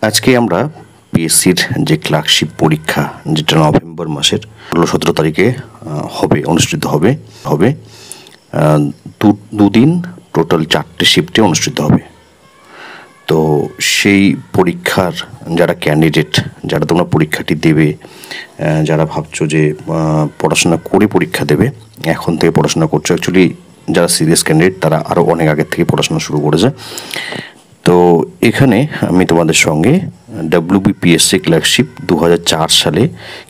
আজকে আমরা পিএসসির যে ক্লার্কশিপ পরীক্ষা, যেটা নভেম্বর মাসের 16-17 তারিখে অনুষ্ঠিত হবে দুদিন টোটাল 4টে শিফটে অনুষ্ঠিত হবে। তো সেই পরীক্ষার যারা ক্যান্ডিডেট, যারা তোমরা পরীক্ষাটি দেবে, যারা ভাবছো যে পড়াশোনা করে পরীক্ষা দেবে, এখন থেকে পড়াশোনা করছো, অ্যাকচুয়ালি যারা সিরিয়াস ক্যান্ডিডেট তারা আরও অনেক আগের থেকে পড়াশোনা শুরু করেছে। তো এখানে আমি তোমাদের সঙ্গে WBPSC ক্লার্কশিপ 2004 সালে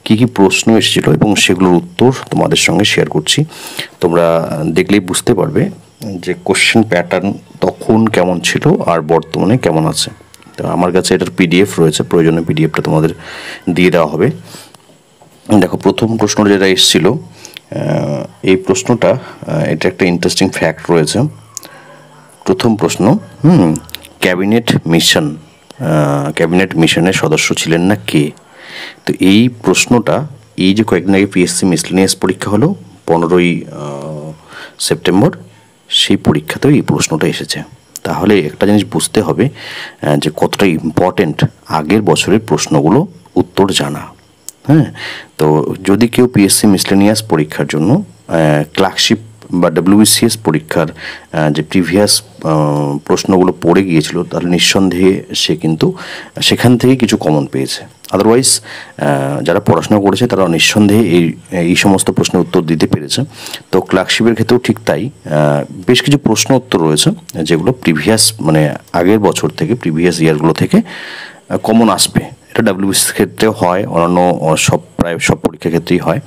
কী কী প্রশ্ন এসেছিল এবং সেগুলোর উত্তর তোমাদের সঙ্গে শেয়ার করছি। তোমরা দেখলেই বুঝতে পারবে যে কোশ্চেন প্যাটার্ন তখন কেমন ছিল আর বর্তমানে কেমন আছে। তো আমার কাছে এটার PDF রয়েছে, প্রয়োজনে PDFটা তোমাদের দিয়ে দেওয়া হবে। দেখো, প্রথম প্রশ্নটা যেটা এসেছিল, এই প্রশ্নটা এটা একটা ইন্টারেস্টিং ফ্যাক্ট রয়েছে। প্রথম প্রশ্ন, ক্যাবিনেট মিশনের সদস্য ছিলেন না কে? তো এই প্রশ্নটা এই যে কয়েকদিন আগে পিএসসি মিসলেনিয়াস পরীক্ষা হলো 15ই সেপ্টেম্বর, সেই পরীক্ষাতেও এই প্রশ্নটা এসেছে। তাহলে একটা জিনিস বুঝতে হবে যে কতটা ইম্পর্টেন্ট আগের বছরের প্রশ্নগুলো উত্তর জানা। তো যদি কেউ পিএসসি মিসলেনিয়াস পরীক্ষার জন্য ক্লার্কশিপ বা WBCS পরীক্ষার যে প্রিভিয়াস প্রশ্নগুলো পড়ে গিয়েছিল, তাহলে নিঃসন্দেহে সে কিন্তু সেখান থেকে কিছু কমন পেয়েছে। আদারওয়াইজ যারা পড়াশোনা করেছে তারা নিঃসন্দেহে এই সমস্ত প্রশ্নের উত্তর দিতে পেরেছে। তো ক্লার্কশিপের ক্ষেত্রেও ঠিক তাই, বেশ কিছু প্রশ্ন উত্তর রয়েছে যেগুলো প্রিভিয়াস আগের বছর থেকে, প্রিভিয়াস ইয়ারগুলো থেকে কমন আসবে। এটা WBCS ক্ষেত্রেও হয়, অন্যান্য প্রায় সব পরীক্ষার ক্ষেত্রেই হয়।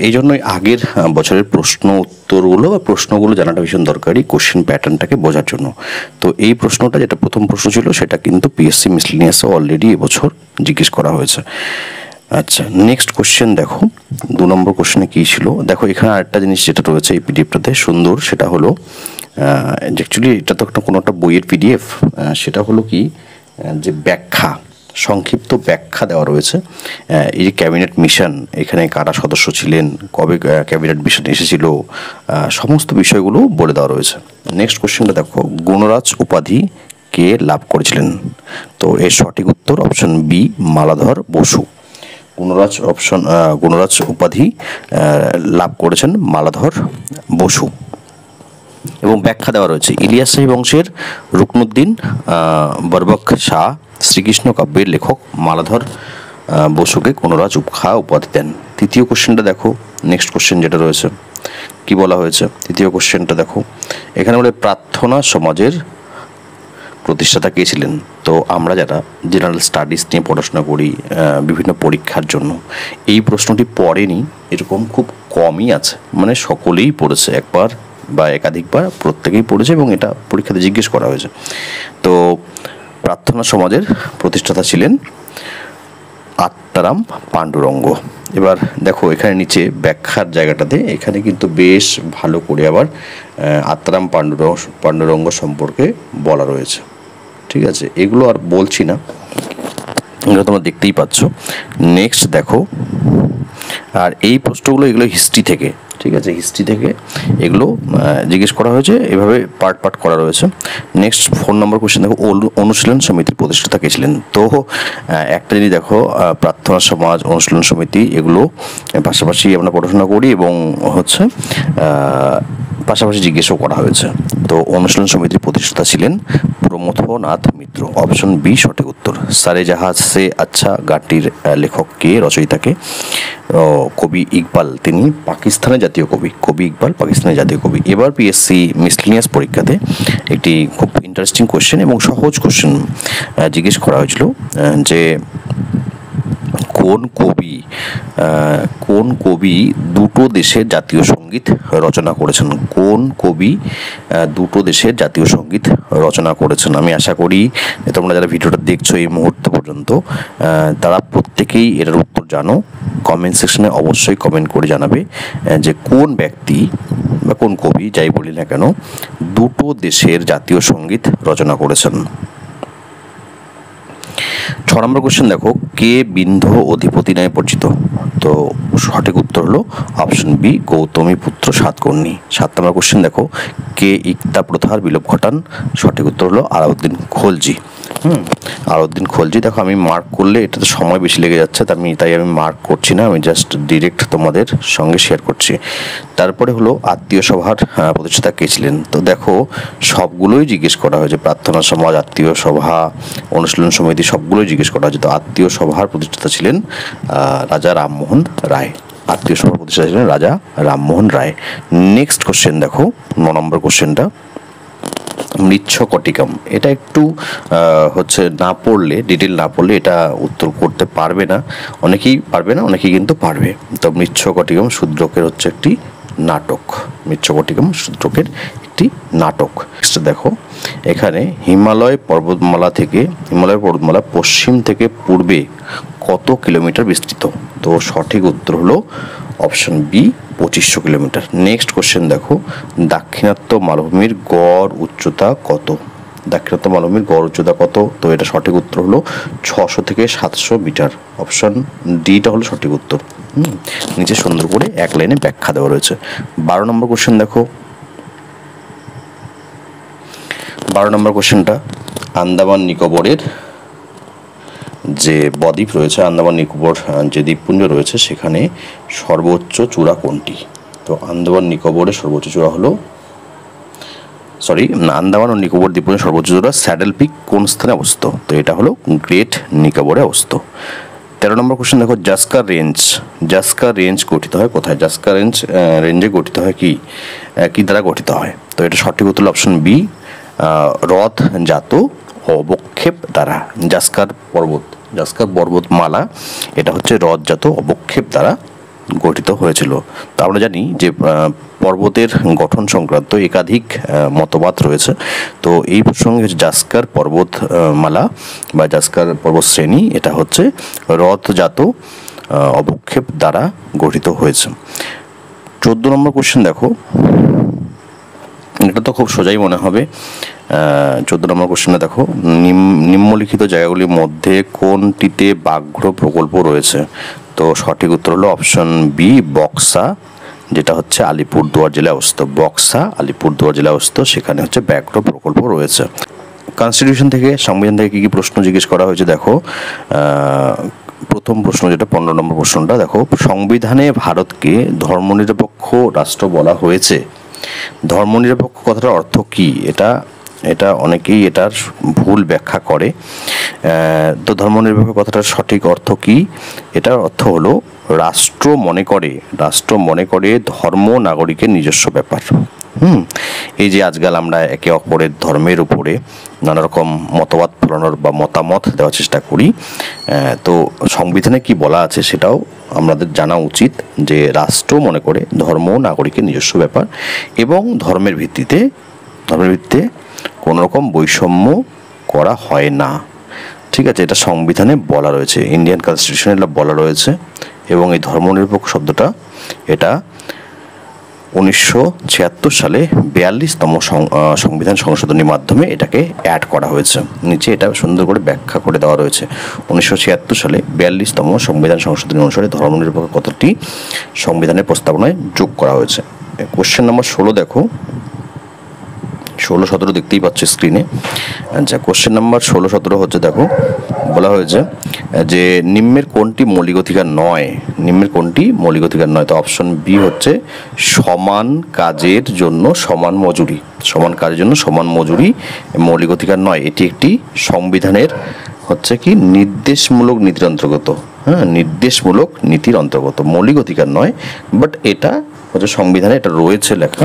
এই জন্যই আগের বছরের প্রশ্ন উত্তরগুলো বা প্রশ্নগুলো জানাটা ভীষণ দরকারি কোশ্চেন প্যাটার্নটাকে বোঝার জন্য। তো এই প্রশ্নটা, যেটা প্রথম প্রশ্ন ছিল, সেটা কিন্তু পিএসসি মিসলেনিয়াসে অলরেডি এবছর জিজ্ঞেস করা হয়েছে। আচ্ছা, নেক্সট কোশ্চেন দেখো, 2 নম্বর কোশ্চেনে কী ছিল। দেখো, এখানে আরেকটা জিনিস যেটা রয়েছে এই PDFটাতে সুন্দর, সেটা হলো অ্যাকচুয়ালি এটা তো কোনো একটা বইয়ের PDF, সেটা হলো কি যে ব্যাখ্যা, সংক্ষিপ্ত ব্যাখ্যা দেওয়া রয়েছে। এই যে ক্যাবিনেট মিশন, এখানে কারা সদস্য ছিলেন, কবে ক্যাবিনেট মিশন এসেছিল, সমস্ত বিষয়গুলো বলে দেওয়া রয়েছে। নেক্সট কোশ্চেনটা দেখো, গুণরাজ উপাধি কে লাভ করেছিলেন? তো এর সঠিক উত্তর অপশন বি, মালাধর বসু। গুণরাজ উপাধি লাভ করেছেন মালাধর বসু। এবং ব্যাখ্যা দেওয়া রয়েছে, ইলিয়াস শাহী বংশের রুকনুদ্দিন বরবক শাহ শ্রীকৃষ্ণ কাব্যের লেখক মালাধর বসুকে গুণরাজ উপাধি দেন। তৃতীয় কোশ্চেনটা দেখো, নেক্সট কোশ্চেন যেটা রয়েছে, কি বলা হয়েছে তৃতীয় কোশ্চেনটা দেখো, এখানে বলে প্রার্থনা সমাজের প্রতিষ্ঠাতা কে ছিলেন? তো আমরা যারা জেনারেল স্টাডিজ নিয়ে পড়াশোনা করি বিভিন্ন পরীক্ষার জন্য, এই প্রশ্নটি পড়েনি এরকম খুব কমই আছে, সকলেই পড়েছে, একবার বা একাধিকবার প্রত্যেকেই পড়েছে এবং এটা পরীক্ষাতে জিজ্ঞেস করা হয়েছে। তো প্রার্থনা সমাজের প্রতিষ্ঠাতা ছিলেন আত্মারাম পাণ্ডুরঙ্গ। এবার দেখো, এখানে নিচে ব্যাখ্যার জায়গাটাতে এখানে কিন্তু বেশ ভালো করে আবার আত্মারাম পাণ্ডুরঙ্গ সম্পর্কে বলা রয়েছে। ঠিক আছে, এগুলো আর বলছি না, এগুলো তোমরা দেখতেই পাচ্ছ। নেক্সট দেখো, আর এই প্রশ্নগুলো এগুলো হিস্ট্রি থেকে, ঠিক আছে, হিস্ট্রি থেকে এগুলো জিজ্ঞেস করা হয়েছে, এভাবে পার্ট করা রয়েছে। নেক্সট 4 নম্বর কোশ্চেন দেখো, অনুশীলন সমিতির প্রতিষ্ঠাতা কে ছিলেন? তো একটা জিনিস দেখো, প্রার্থনা সমাজ, অনুশীলন সমিতি, এগুলো পাশাপাশি আমরা পড়াশোনা করি এবং পাশাপাশি জিজ্ঞেসও করা হয়েছে। তো অনুশীলন সমিতির প্রতিষ্ঠাতা ছিলেন প্রমথনাথ মিত্র। অপশন বি সঠিক উত্তর। সারে জাহাজ সে আচ্ছা গানটির লেখক কে, রচয়িতাকে? কবি ইকবাল, তিনি পাকিস্তানের জাতীয় কবি ইকবাল পাকিস্তানের জাতীয় কবি। এবার পিএসসি মিসলেনিয়াস পরীক্ষাতে একটি খুব ইন্টারেস্টিং কোশ্চেন এবং সহজ কোশ্চেন জিজ্ঞেস করা হয়েছিল যে কোন কবি দুটো দেশের জাতীয় সঙ্গীত রচনা করেছেন? কোন কবি দুটো দেশের জাতীয় সঙ্গীত রচনা করেছেন? আমি আশা করি তোমরা যারা ভিডিওটা দেখছো এই মুহূর্ত পর্যন্ত তারা প্রত্যেকেই এটার উত্তর জানো। কমেন্ট সেকশনে অবশ্যই কমেন্ট করে জানাবে যে কোন ব্যক্তি বা কোন কবি, যাই বলি না কেন, দুটো দেশের জাতীয় সঙ্গীত রচনা করেছেন। 6 নম্বর কোশ্চেন দেখো, কে বিন্ধ্য অধিপতি নামে পরিচিত? তো সঠিক উত্তর হলো অপশন বি, গৌতমী পুত্র সাতকর্ণী। 7 নম্বর কোশ্চেন দেখো, কে ইকতা প্রথার বিলোপ ঘটান? সঠিক উত্তর হলো আলাউদ্দিন খলজি। আলাউদ্দিন খলজি। দেখো আমি মার্ক করলে এটাতে সময় বেশি লেগে যাচ্ছে, তাই আমি মার্ক করছি না, আমি জাস্ট ডিরেক্ট তোমাদের সঙ্গে শেয়ার করছি। তারপরে হলো আত্মীয় সভার প্রতিষ্ঠাতা কে ছিলেন? তো দেখো সবগুলোই জিজ্ঞেস করা হয়েছে, প্রার্থনা সমাজ, আত্মীয় সভা, অনুশীলন সমিতি, সবগুলোই জিজ্ঞেস করা হয়েছে। তো আত্মীয় সভার প্রতিষ্ঠাতা ছিলেন রাজা রামমোহন রায়। আত্মীয় সভার প্রতিষ্ঠাতা ছিলেন রাজা রামমোহন রায়। নেক্সট কোশ্চেন দেখো, 9 নম্বর কোশ্চেনটা, মৃচ্ছকটিকম। এটা একটু হচ্ছে না পড়লে, ডিটেল না পড়লে এটা উত্তর করতে পারবে না, অনেকেই পারবে না, অনেকেই কিন্তু পারবে। তো মৃচ্ছকটিকম শূদ্রকের হচ্ছে একটি নাটক, মৃচ্ছকটিকম শূদ্রকের একটি নাটক। নেক্সট দেখো, এখানে হিমালয় পর্বতমালা পশ্চিম থেকে পূর্বে কত কিলোমিটার বিস্তৃত? তো সঠিক উত্তর হলো option B, 2500 kilometre. Next question দেখো, দাক্ষিণাত্য মালভূমির গড় উচ্চতা কত? দাক্ষিণাত্য মালভূমির গড় উচ্চতা কত? তো এটা সঠিক উত্তর হলো 600 থেকে 700 মিটার। অপশন ডিটা হলো সঠিক উত্তর। নিচে সুন্দর করে এক লাইনে ব্যাখ্যা দেওয়া রয়েছে। 12 নম্বর কোশ্চেন দেখো, 12 নম্বর কোশ্চেনটা, আন্দামান নিকোবরের যে বদ্বীপ রয়েছে, আন্দামান নিকোবর যে দ্বীপপুঞ্জ রয়েছে, সেখানে সর্বোচ্চ চূড়া কোনটি? তো আন্দামান নিকোবরের সর্বোচ্চ চূড়া হলো, আন্দামান ও নিকোবর দ্বীপপুঞ্জের সর্বোচ্চ চূড়া স্যাডেল পিক কোন স্থানে অবস্থিত? তো এটা হলো গ্রেট নিকোবরে অবস্থিত। 13 নম্বর কোশ্চেন দেখো, জাস্কার রেঞ্জ গঠিত হয় কোথায়? জাস্কার রেঞ্জে গঠিত হয় কি দ্বারা গঠিত হয়? তো এটা সঠিক উত্তর অপশন বি, হ্রদজাত অবক্ষেপ দ্বারা। জাস্কার পর্বতমালা এটা হচ্ছে হ্রদজাত অবক্ষেপ দ্বারা গঠিত হয়েছিল। তো আমরা জানি যে পর্বতের গঠন সংক্রান্ত একাধিক মতবাদ রয়েছে। তো এই প্রসঙ্গে হচ্ছে জাস্কার পর্বতমালা বা জাস্কার পর্বত শ্রেণী এটা হচ্ছে হ্রদজাত অবক্ষেপ দ্বারা গঠিত হয়েছে। 14 নম্বর কোশ্চেন দেখো, এটা তো খুব সোজাই মনে হবে। 14 নম্বর কোশ্চেনে দেখো, নিম্নলিখিত জায়গাগুলির মধ্যে কোনটিতে ব্যাঘ্র প্রকল্প রয়েছে? তো সঠিক উত্তর হলো অপশন বি, বক্সা, যেটা হচ্ছে আলিপুরদুয়ার জেলায় অবস্থিত। বক্সা আলিপুরদুয়ার জেলায় অবস্থিত, সেখানে হচ্ছে ব্যাঘ্র প্রকল্প রয়েছে। কনস্টিটিউশন থেকে, সংবিধান থেকে কি প্রশ্ন জিজ্ঞেস করা হয়েছে দেখো। প্রথম প্রশ্ন যেটা 15 নম্বর প্রশ্নটা দেখো, সংবিধানে ভারতকে ধর্মনিরপেক্ষ রাষ্ট্র বলা হয়েছে। ধর্মনিরপেক্ষ কথাটার অর্থ কি? এটা অনেকেই এটার ভুল ব্যাখ্যা করে। তো ধর্মনিরপেক্ষ কথাটার সঠিক অর্থ কি? এটার অর্থ হলো রাষ্ট্র মনে করে ধর্ম নাগরিকের নিজস্ব ব্যাপার। এই যে আজকাল আমরা একে অপরের ধর্মের উপরে নানা রকম মতবাদ ফলানোর বা মতামত দেওয়ার চেষ্টা করি। তো সংবিধানে কি বলা আছে সেটাও আমাদের জানা উচিত, যে রাষ্ট্র মনে করে ধর্ম নাগরিকের নিজস্ব ব্যাপার এবং ধর্মের ভিত্তিতে কোনো রকম বৈষম্য করা হয় না। ঠিক আছে, এটা সংবিধানে বলা রয়েছে, ইন্ডিয়ান কনস্টিটিউশনে এটা বলা রয়েছে। এবং এই ধর্মনিরপেক্ষ শব্দটা এটা 1976 সালে 42তম সংবিধান সংশোধনীর মাধ্যমে এটাকে অ্যাড করা হয়েছে। নিচে এটা সুন্দর করে ব্যাখ্যা করে দেওয়া রয়েছে। 1976 সালে 42তম সংবিধান সংশোধনী অনুসারে ধর্মনিরপেক্ষ কথাটি সংবিধানের প্রস্তাবনায় যোগ করা হয়েছে। কোশ্চেন নাম্বার 16 দেখো, 16-17 দেখতেই পাচ্ছ স্ক্রিনে। আচ্ছা, কোশ্চেন নাম্বার 16-17 হচ্ছে, দেখো বলা হয়েছে যে নিম্নের কোনটি মৌলিক অধিকার নয়? তো অপশন বি হচ্ছে সমান কাজের জন্য সমান মজুরি মৌলিক অধিকার নয়। এটি একটি সংবিধানের হচ্ছে কি নির্দেশমূলক নীতির অন্তর্গত। নির্দেশমূলক নীতির অন্তর্গত, মৌলিক অধিকার নয়। বাট এটা হচ্ছে সংবিধানে এটা রয়েছে লেখা।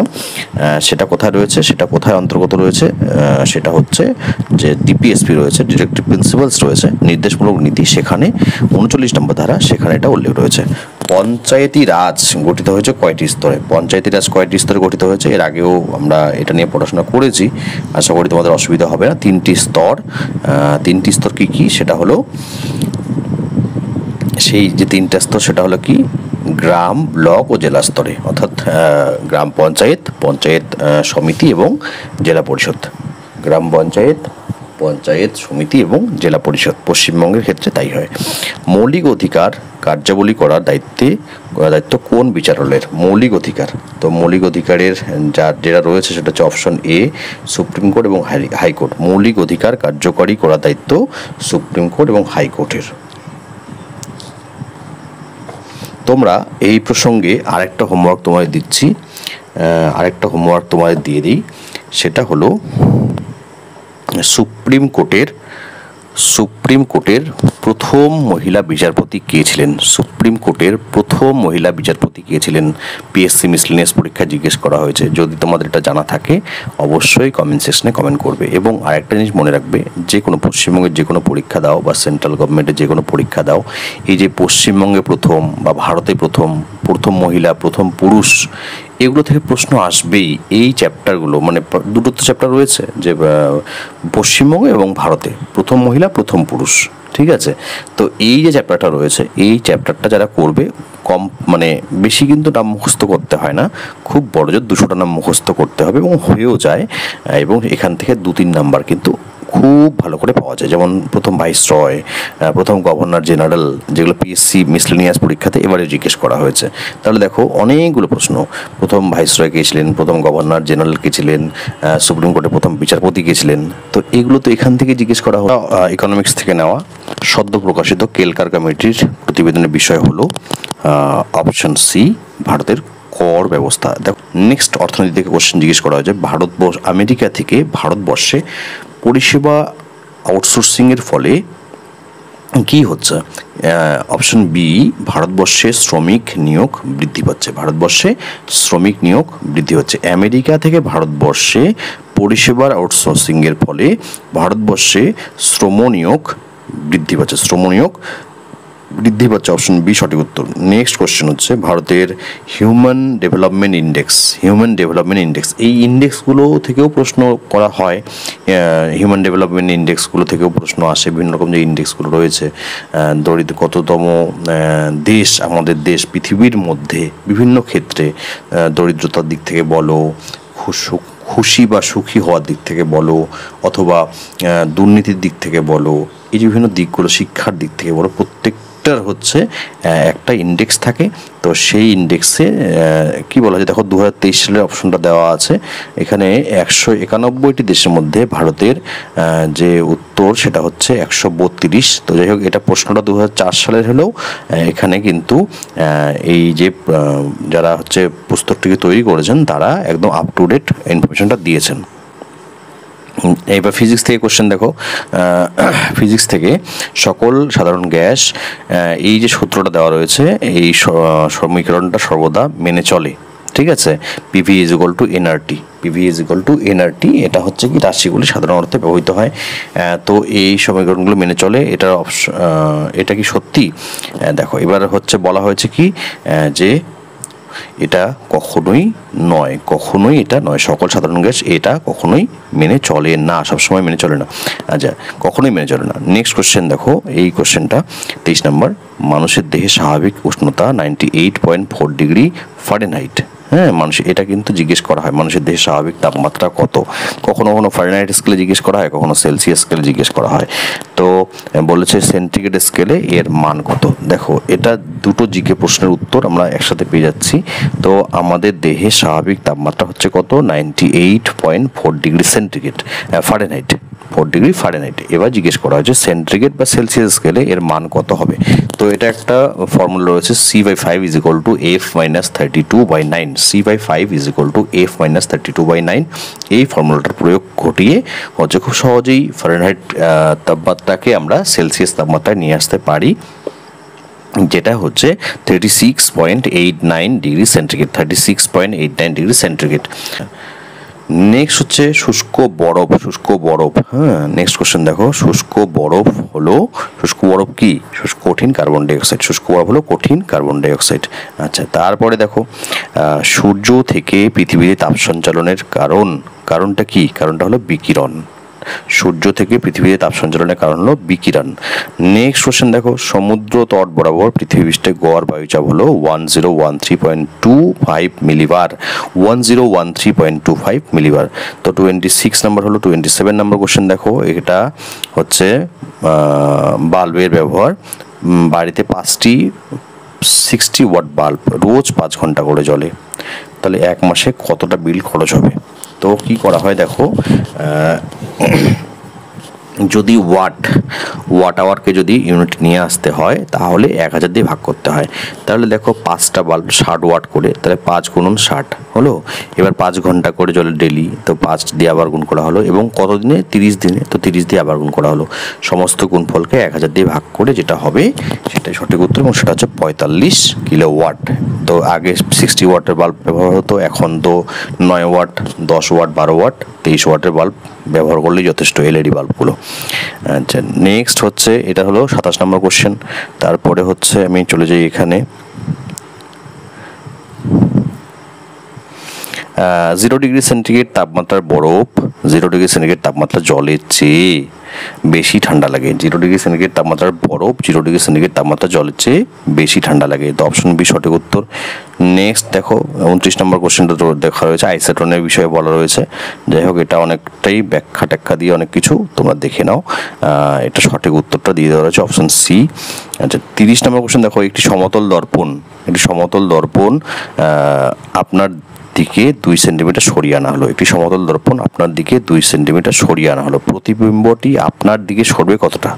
সেটা কোথায় রয়েছে, সেটা কোথায় অন্তর্গত রয়েছে? সেটা হচ্ছে যে ডিপিএসপি রয়েছে, ডিরেক্টিভ প্রিন্সিপালস রয়েছে, নির্দেশমূলক নীতি, সেখানে 39 নম্বর ধারা, সেখানে এটা উল্লেখ রয়েছে। পঞ্চায়েতি রাজ গঠিত হয়েছে কয়টি স্তরে? কয়টি স্তরে গঠিত হয়েছে? এর আগেও আমরা এটা নিয়ে পড়াশোনা করেছি, আশা করি তোমাদের অসুবিধা হবে না। 3টি স্তর। 3টি স্তর কি কি? সেটা হলো, সেই যে 3টা স্তর সেটা হলো কি, গ্রাম, ব্লক ও জেলা স্তরে, অর্থাৎ গ্রাম পঞ্চায়েত, পঞ্চায়েত সমিতি এবং জেলা পরিষদ। গ্রাম পঞ্চায়েত, পঞ্চায়েত সমিতি এবং জেলা পরিষদ। পশ্চিমবঙ্গের ক্ষেত্রে তাই হয়। মৌলিক অধিকার কার্যাবলী করার দায়িত্বে দায়িত্ব কোন বিচারালয়ের? মৌলিক অধিকার। তো মৌলিক অধিকারের যেটা রয়েছে সেটা হচ্ছে অপশন এ, সুপ্রিম কোর্ট এবং হাইকোর্ট। মৌলিক অধিকার কার্যকরী করার দায়িত্ব সুপ্রিম কোর্ট এবং হাইকোর্টের। তোমরা এই প্রসঙ্গে আরেকটা হোমওয়ার্ক তোমাদের দিচ্ছি, দিয়ে দিই। সেটা হলো সুপ্রিম কোর্টের প্রথম মহিলা বিচারপতি কে ছিলেন? সুপ্রিম কোর্টের প্রথম মহিলা বিচারপতি কে ছিলেন? পিএসসি মিসলেনিয়াস পরীক্ষা জিজ্ঞেস করা হয়েছে। যদি তোমাদের এটা জানা থাকে অবশ্যই কমেন্ট সেকশনে কমেন্ট করবে। এবং আরেকটা জিনিস মনে রাখবে, যে কোনো পশ্চিমবঙ্গের যে কোনো পরীক্ষা দাও বা সেন্ট্রাল গভর্নমেন্টের যে কোনো পরীক্ষা দাও, এই যে পশ্চিমবঙ্গে প্রথম বা ভারতে প্রথম মহিলা, প্রথম পুরুষ, এগুলো থেকে প্রশ্ন আসবেই। এই চ্যাপ্টারগুলো, মানে দুটো তো চ্যাপ্টার রয়েছে, যে পশ্চিমবঙ্গে এবং ভারতে প্রথম মহিলা প্রথম পুরুষ, ঠিক আছে? তো এই যে চ্যাপ্টারটা রয়েছে, এই চ্যাপ্টারটা যারা করবে, কম মানে বেশি কিন্তু নাম মুখস্থ করতে হয় না, খুব বড় জোর 200টা নাম মুখস্থ করতে হবে এবং হয়েও যায়। এবং এখান থেকে 2-3 নাম্বার কিন্তু খুব ভালো করে পাওয়া যায়। যেমন প্রথম ভাইসরয়, প্রথম গভর্নর জেনারেল, যেগুলো পিএসসি মিসলেনিয়াস পরীক্ষাতে এবারে জিজ্ঞেস করা হয়েছে। তাহলে দেখো অনেকগুলো প্রশ্ন, প্রথম ভাইসরয় কে ছিলেন, প্রথম গভর্নর জেনারেল কে ছিলেন, সুপ্রিম কোর্টের প্রথম বিচারপতি কে ছিলেন, তো এগুলো তো এখান থেকে জিজ্ঞেস করা হলো। ইকোনমিক্স থেকে নেওয়া সদ্য প্রকাশিত কেলকার কমিটির প্রতিবেদনের বিষয় হলো অপশন সি, ভারতের কর ব্যবস্থা। দেখো নেক্সট অর্থনীতি থেকে কোশ্চেন জিজ্ঞেস করা হয়েছে, আমেরিকা থেকে ভারতবর্ষে পরিষেবা আউটসোর্সিংয়ের ফলে কি হচ্ছে? অপশন বি, ভারতবর্ষে শ্রমিক নিয়োগ বৃদ্ধি পাচ্ছে। ভারতবর্ষে শ্রমিক নিয়োগ বৃদ্ধি হচ্ছে। আমেরিকা থেকে ভারতবর্ষে পরিষেবার আউটসোর্সিংয়ের ফলে ভারতবর্ষে শ্রম নিয়োগ বৃদ্ধি পাচ্ছে। অপশন বি সঠিক উত্তর। নেক্সট কোশ্চেন হচ্ছে ভারতের হিউম্যান ডেভেলপমেন্ট ইন্ডেক্স, এই ইন্ডেক্সগুলো থেকেও প্রশ্ন করা হয়। হিউম্যান ডেভেলপমেন্ট ইন্ডেক্সগুলো থেকেও প্রশ্ন আসে। বিভিন্ন রকম যে ইন্ডেক্সগুলো রয়েছে, দরিদ্র কততম দেশ আমাদের দেশ পৃথিবীর মধ্যে, বিভিন্ন ক্ষেত্রে দরিদ্রতার দিক থেকে বলো, খুশি বা সুখী হওয়ার দিক থেকে বলো, অথবা দুর্নীতির দিক থেকে বলো, এই যে বিভিন্ন দিকগুলো, শিক্ষার দিক থেকে বলো, প্রত্যেকটার হচ্ছে একটা ইন্ডেক্স থাকে। তো সেই ইন্ডেক্সে কি বলা যায়, দেখো 2023 সালের অপশনটা দেওয়া আছে এখানে। 191টি দেশের মধ্যে ভারতের যে উত্তর সেটা হচ্ছে 132। তো যাই হোক, এটা প্রশ্নটা 2004 সালের হলেও এখানে কিন্তু এই যে যারা হচ্ছে পুস্তকটিকে তৈরি করেছেন তারা একদম আপ টু ডেট ইনফরমেশনটা দিয়েছেন। এবার ফিজিক্স থেকে কোশ্চেন দেখো, ফিজিক্স থেকে সকল সাধারণ গ্যাস, এই যে সূত্রটা দেওয়া রয়েছে, এই সমীকরণটা সর্বদা মেনে চলে, ঠিক আছে? PV is equal to nRT, এটা হচ্ছে কি রাশিগুলি সাধারণ অর্থে ব্যবহৃত হয়। তো এই সমীকরণগুলো মেনে চলে, এটা কি সত্যি? দেখো এবার হচ্ছে বলা হয়েছে কি যে এটা কখনোই এটা নয়, সকল সাধারণ গ্যাস এটা কখনোই মেনে চলে না, সবসময় মেনে চলে না। আচ্ছা, কখনোই মেনে চলে না। নেক্সট কোশ্চেন দেখো, এই কোশ্চেনটা 23 নম্বর, মানুষের দেহে স্বাভাবিক উষ্ণতা 98.4 ডিগ্রি ফারেনহাইট। হ্যাঁ, এটা কিন্তু জিজ্ঞেস করা হয়, মানুষের দেহের স্বাভাবিক তাপমাত্রা কত? কখনো ফারেনহাইট স্কেলে জিজ্ঞেস করা হয়, কখনো সেলসিয়াস স্কেলে জিজ্ঞেস করা হয়। তো বলেছে সেন্টিগ্রেড স্কেলে এর মান কত? দেখো এটা দুটো জিকে প্রশ্নের উত্তর আমরা একসাথে পেয়ে যাচ্ছি। তো আমাদের দেহে স্বাভাবিক তাপমাত্রা হচ্ছে কত? 98.4 ডিগ্রি ফারেনহাইট, 4 ডিগ্রি ফারেনহাইট। এবার জিজ্ঞেস করা হয়েছে সেন্টিগ্রেড বা সেলসিয়াস স্কেলে এর মান কত হবে? তো এটা একটা ফর্মুলা রয়েছে, C/5 = F - 32/9, C/5 = F - 32/9। এই ফর্মুলাটার প্রয়োগ ঘটিয়ে হচ্ছে খুব সহজেই ফারেনহাইট তাপমাত্রাকে আমরা সেলসিয়াস তাপমাত্রায় নিয়ে আসতে পারি, যেটা হচ্ছে 36.89 degree centigrade, 36.89 degree centigrade. Next হচ্ছে শুষ্ক বরফ। হ্যাঁ, নেক্সট কোশ্চেন দেখো, শুষ্ক বরফ কি? কঠিন কার্বন ডাইঅক্সাইড। আচ্ছা, তারপরে দেখো সূর্য থেকে পৃথিবীতে তাপ সঞ্চালনের কারণটা কি? কারণটা হলো বিকিরণ। সূর্য থেকে পৃথিবীতে তাপ সঞ্চালনের কারণ হলো বিকিরণ। নেক্সট কোশ্চেন দেখো, সমুদ্র তট বরাবর পৃথিবী পৃষ্ঠে গড় বায়ুচাপ হলো 1013.25 মিলিবার, 1013.25 মিলিবার। তো 26 নম্বর হলো। 27 নম্বর কোশ্চেন দেখো, এটা হচ্ছে বাল্বের ব্যবহার। বাড়িতে 5টি 60 ওয়াট বাল্ব রোজ 5 ঘন্টা করে জ্বলে, তাহলে 1 মাসে কতটা বিল খরচ হবে? তো কি করা হয় দেখো, যদি ওয়াট আওয়ারকে যদি ইউনিট নিয়ে আসতে হয় তাহলে 1000 দিয়ে ভাগ করতে হয়। তাহলে দেখো 5টা বাল্ব 60 ওয়াট করে, তাহলে 5 গুণন 60 হলো। এবার 5 ঘন্টা করে জ্বলে ডেলি, তো 5 দিয়ে আবার গুণ করা হলো, এবং কত দিনে? 30 দিনে, তো 30 দিয়ে আবার গুণ করা হলো। সমস্ত গুণফলকে 1000 দিয়ে ভাগ করে যেটা হবে সেটাই সঠিক উত্তর, এবং সেটা হচ্ছে 45 কিলোওয়াট। তো আগে 60 ওয়াটের বাল্ব ব্যবহার হতো, এখন তো 9 ওয়াট, 10 ওয়াট, 12 ওয়াট, 23 ওয়াটের বাল্ব ব্যবহার করলেই যথেষ্ট, এলইডি বাল্বগুলো। আচ্ছা, নেক্সট হচ্ছে, এটা হলো 27 নম্বর কোশ্চেন। তারপরে হচ্ছে আমি চলে যাই এখানে, 0 ডিগ্রি সেন্টিগ্রেড তাপমাত্রার বরফ 0 ডিগ্রি সেন্টিগ্রেড তাপমাত্রা জলের চেয়ে বেশি ঠান্ডা লাগে। 0 ডিগ্রি সেন্টিগ্রেড তাপমাত্রার বরফ 0 ডিগ্রি সেন্টিগ্রেড তাপমাত্রা জলের চেয়ে বেশি ঠান্ডা লাগে, তো অপশন বি সঠিক উত্তর। নেক্সট দেখো 29 নম্বর কোশ্চেনটা দেখা রয়েছে, আইসোটোনের বিষয়ে বলা রয়েছে। যাই হোক, এটা অনেকটাই ব্যাখ্যা ট্যাখ্যা দিয়ে অনেক কিছু তোমরা দেখে নাও। এটা সঠিক উত্তরটা দিয়ে দেওয়া রয়েছে অপশন সি। আচ্ছা, 30 নম্বর কোশ্চেন দেখো, একটি সমতল দর্পণ আপনার দিকে 2 সেন্টিমিটার সরিয়ে আনা হলো। একটি সমতল দর্পণ আপনার দিকে 2 সেন্টিমিটার সরিয়ে আনা হলো, প্রতিবিম্বটি আপনার দিকে সরবে কতটা?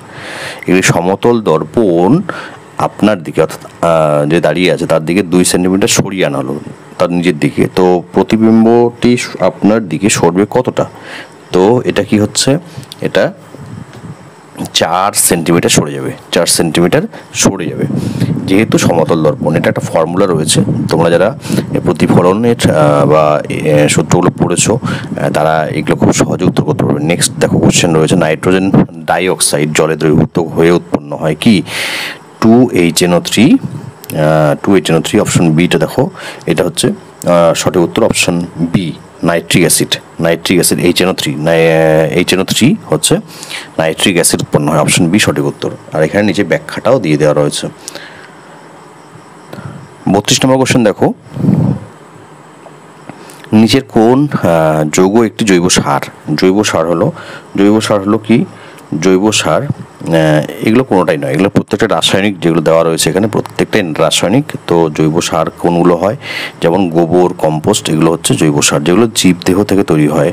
একটি সমতল দর্পণ আপনার দিকে, অর্থাৎ যে দাঁড়িয়ে আছে তার দিকে 2 সেন্টিমিটার সরিয়ে আনা হলো তার নিজের দিকে, তো প্রতিবিম্বটি আপনার দিকে সরবে কতটা? তো এটা কি হচ্ছে, এটা 4 সেন্টিমিটার সরে যাবে, 4 সেন্টিমিটার সরে যাবে, যেহেতু সমতল দর্পণ। এটা একটা ফর্মুলা রয়েছে, তোমরা যারা প্রতিফলনের বা সূত্রগুলো পড়েছো তারা এগুলো খুব সহজে উত্তর করতে পারবে। নেক্সট দেখো কোশ্চেন রয়েছে, নাইট্রোজেন ডাইঅক্সাইড জলে দ্রবীভূত হয়ে উৎপন্ন হয় কি? 2HNO3 অপশন বিটা দেখো, এটা হচ্ছে সঠিক উত্তর option B, nitric acid HNO3 হচ্ছে নাইট্রিক অ্যাসিড উৎপন্ন হয়, অপশন বি সঠিক উত্তর। আর এখানে নিচে ব্যাখ্যাটাও দিয়ে দেওয়া রয়েছে। 32 নম্বর কোশ্চেন দেখো, নিচের কোন যৌগ একটি জৈব সার হলো কি? জৈব সার এগুলো কোনোটাই নয়, এগুলো প্রত্যেকটা রাসায়নিক, যেগুলো দেওয়া রয়েছে এখানে প্রত্যেকটাই রাসায়নিক। তো জৈব সার কোনগুলো হয়? যেমন গোবর, কম্পোস্ট, এগুলো হচ্ছে জৈব সার, যেগুলো জীবদেহ থেকে তৈরি হয়।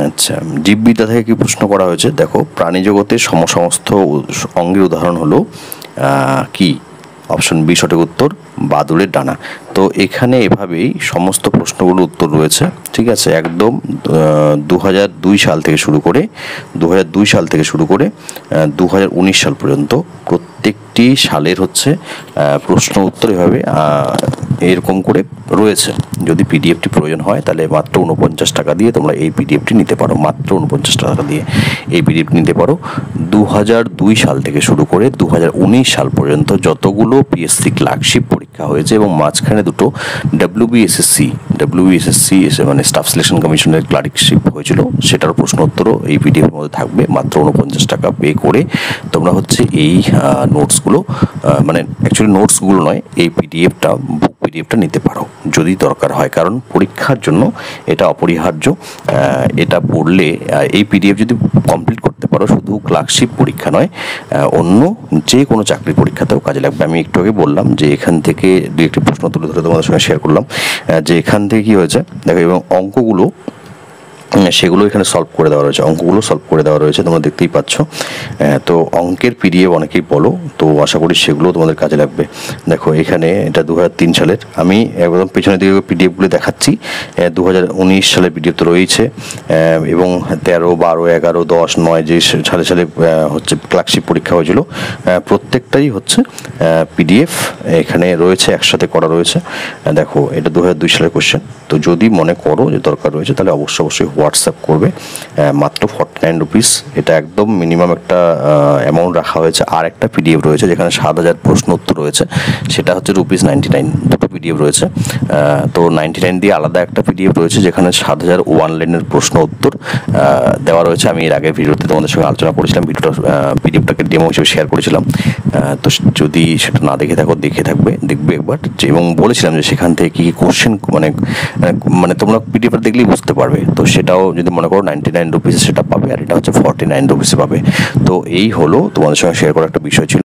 আচ্ছা, জীববিদ্যা থেকে কি প্রশ্ন করা হয়েছে? দেখো, প্রাণী জগতের সমস্ত অঙ্গের উদাহরণ হলো কি? অপশন বি সঠিক উত্তর, বাদুড়ের ডানা। তো এখানে এভাবেই সমস্ত প্রশ্নগুলোর উত্তর রয়েছে, ঠিক আছে, একদম 2002 সাল থেকে শুরু করে 2019 সাল পর্যন্ত প্রত্যেকটি সালের হচ্ছে প্রশ্ন উত্তর এভাবে এরকম করে রয়েছে। যদি পিডিএফটি প্রয়োজন হয় তাহলে মাত্র 49 টাকা দিয়ে তোমরা এই পিডিএফটি নিতে পারো, মাত্র 49 টাকা দিয়ে এই পিডিএফটি নিতে পারো। 2002 সাল থেকে শুরু করে 2019 সাল পর্যন্ত যতগুলো পিএসসি ক্লার্কশিপ পরীক্ষা হয়েছে, এবং মাঝখানে দুটো WBSSC মানে স্টাফ সিলেকশন কমিশনের ক্লার্কশিপ হয়েছিল, সেটার প্রশ্ন উত্তরও এই পিডিএফের মধ্যে থাকবে। মাত্র 49 টাকা পে করে তোমরা হচ্ছে এই নোটসগুলো, মানে অ্যাকচুয়ালি নোটসগুলো নয়, এই পিডিএফটা নিতে পারো যদি দরকার হয়, কারণ পরীক্ষার জন্য এটা অপরিহার্য। এটা পড়লে এই পিডিএফ যদি কমপ্লিট করতে পারো, শুধু ক্লার্কশিপ পরীক্ষা নয়, অন্য যে কোনো চাকরির পরীক্ষাতেও কাজে লাগবে। আমি একটু আগে বললাম যে এখান থেকে দু একটি প্রশ্ন তুলে ধরে তোমাদের সঙ্গে শেয়ার করলাম, যে এখান থেকে কী হয়েছে দেখো, এবং অঙ্কগুলো সেগুলো এখানে সলভ করে দেওয়া রয়েছে, তোমরা দেখতেই পাচ্ছ। তো অঙ্কের পিডিএফ অনেকেই বলো, তো আশা করি সেগুলো তোমাদের কাজে লাগবে। দেখো, এখানে এটা 2003 সালের, আমি একদম পেছনের দিকে পিডিএফগুলো দেখাচ্ছি। 2019 সালের পিডিএফ তো রয়েছে, এবং 13, 12, 11, 10, 9 যে সালে হচ্ছে ক্লার্কশিপ পরীক্ষা হয়েছিল, প্রত্যেকটাই হচ্ছে পিডিএফ এখানে রয়েছে, একসাথে করা রয়েছে। দেখো, এটা 2002 সালের কোশ্চেন। তো যদি মনে করো যে দরকার রয়েছে তাহলে অবশ্যই হোয়াটসঅ্যাপ করবে, মাত্র 49 রুপিস। এটা একদম মিনিমাম একটা অ্যামাউন্ট রাখা হয়েছে। আর একটা পিডিএফ রয়েছে যেখানে 7000 প্রশ্ন উত্তর রয়েছে, সেটা হচ্ছে ₹99। দুটো পিডিএফ রয়েছে। তো 99 দিয়ে আলাদা একটা পিডিএফ রয়েছে যেখানে 7000 ওয়ান লাইনের প্রশ্ন উত্তর দেওয়া রয়েছে। আমি এর আগের ভিডিওতে তোমাদের সঙ্গে আলোচনা করেছিলাম, পিডিএফটাকে ডেমো হিসেবে শেয়ার করেছিলাম। তো যদি সেটা না দেখে দেখবে একবার, এবং বলেছিলাম যে সেখান থেকে কী কোশ্চেন মানে তোমরা পিডিএফটা দেখলেই বুঝতে পারবে। তো সেটাও যদি মনে করো 99 রুপিসে সেটা পাবে, আর এটা হচ্ছে 49 রুপিসে পাবে। তো এই হলো তোমাদের সঙ্গে শেয়ার করার একটা বিষয় ছিল।